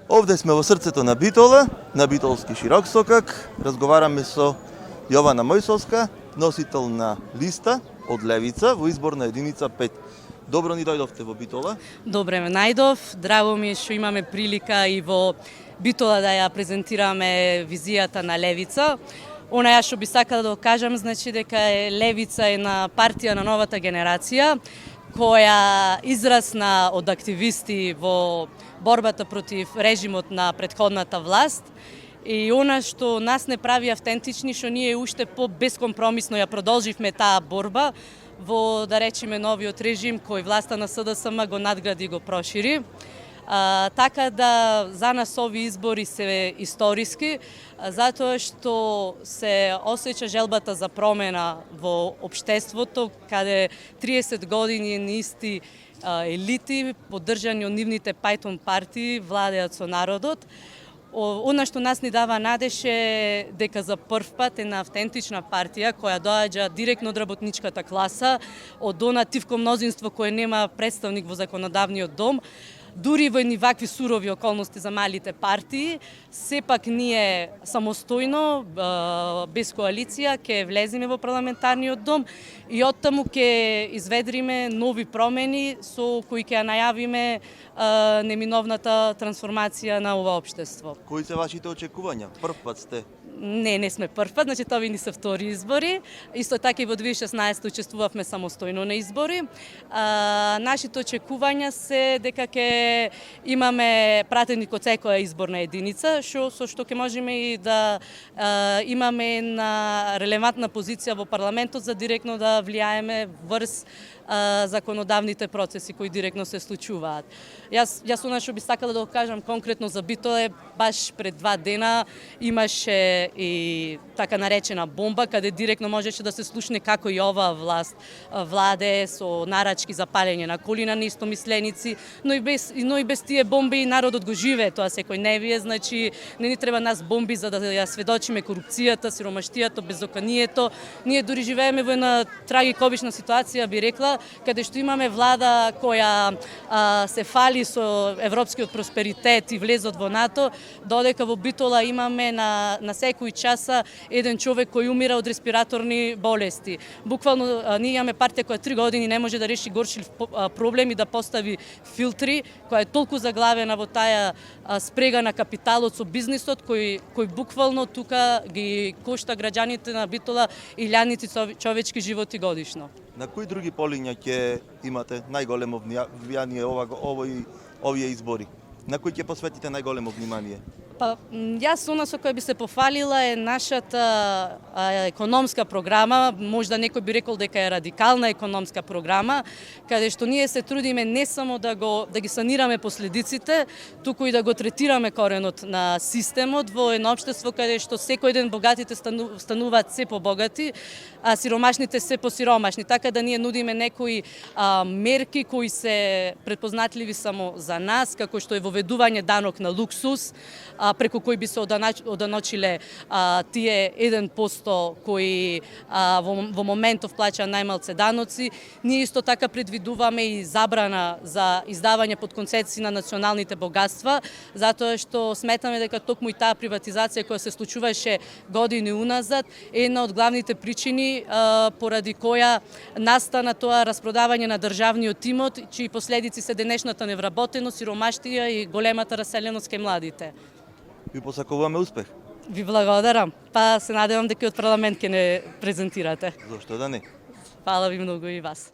Овде сме во срцето на Битола, на Битолски широк сокак. Разговараме со Јована Мојсовска, носител на листа од Левица во изборна единица 5. Добро ни дојдовте во Битола. Добре ме најдов. Драго ми е што имаме прилика и во Битола да ја презентираме визијата на Левица. Она ја што би сакала да кажам, значи дека Левица е на партија на новата генерација, која израсна од активисти во борбата против режимот на претходната власт. И она што нас не прави автентични, што ние уште по-бескомпромисно ја продолживме таа борба во, да речеме, новиот режим кој власта на СДСМ го надгради и го прошири. Така да за нас ови избори се историски, затоа што се осеќа желбата за промена во општеството, каде 30 години исти елити, поддржани од нивните пајтон партии, владеат со народот. Она што нас ни дава надеж е дека за прв пат една автентична партија која доаѓа директно од работничката класа, од она тивко мнозинство кое нема представник во законодавниот дом, дури во едни вакви сурови околности за малите партии, сепак ние самостојно, без коалиција, ќе влеземе во парламентарниот дом и оттаму ќе изведриме нови промени со кои ќе ја најавиме неминовната трансформација на ова општество. Кои се вашите очекувања? Прв пат сте. Не сме прв пат, значи тоа ни се втори избори. Исто така и во 2016 учествувавме самостојно на избори. Нашите очекувања се дека ќе имаме пратеник од секоја изборна единица, со што ќе можеме и да имаме на релевантна позиција во парламентот за директно да влијаеме врз законодавните процеси кои директно се случуваат. Јас она што би сакала да го кажам конкретно за Битола е баш пред 2 дена имаше и така наречена бомба каде директно можеше да се слушне како и оваа власт владе со нарачки за палење на коли на неистомисленици, но и без тие бомби народот го живее тоа секој невие, значи не ни треба нас бомби за да ја сведочиме корупцијата, сиромаштијата, беззаконието. Ние дури живееме во една трагикомична ситуација, би рекла, каде што имаме влада која се фали со европскиот просперитет и влезот во НАТО, додека во Битола имаме на секој часа еден човек кој умира од респираторни болести. Буквално ние имаме партија која 3 години не може да реши горшив проблем и да постави филтри, која е толку заглавена во таа спрега на капиталот со бизнисот кој буквално тука ги кошта граѓаните на Битола илјадници човечки животи годишно. На кои други полиња ќе имате најголемо влијание овие избори? На кои ќе посветите најголемо внимание? Па, јас она со која би се пофалила е нашата економска програма, можда некој би рекол дека е радикална економска програма, каде што ние се трудиме не само да ги санираме последиците, туку и да го третираме коренот на системот во едно општество каде што секој ден богатите стануваат се побогати, а сиромашните се посиромашни. Така да ние нудиме некои мерки кои се препознатливи само за нас, како што е воведување данок на луксус, преку кој би се оданочиле тие 1% кои во моментов плаќа најмалце даноци. Ние исто така предвидуваме и забрана за издавање под концесии на националните богатства, затоа што сметаме дека токму и таа приватизација која се случуваше години уназад е една од главните причини поради која настана тоа распродавање на државниот имот, чии последици се денешната невработеност, сиромаштија и големата раселеност кај младите. Ви посакуваме успех. Ви благодарам. Па се надевам дека и од парламент ќе не презентирате. Зошто да не? Фала ви многу и вас.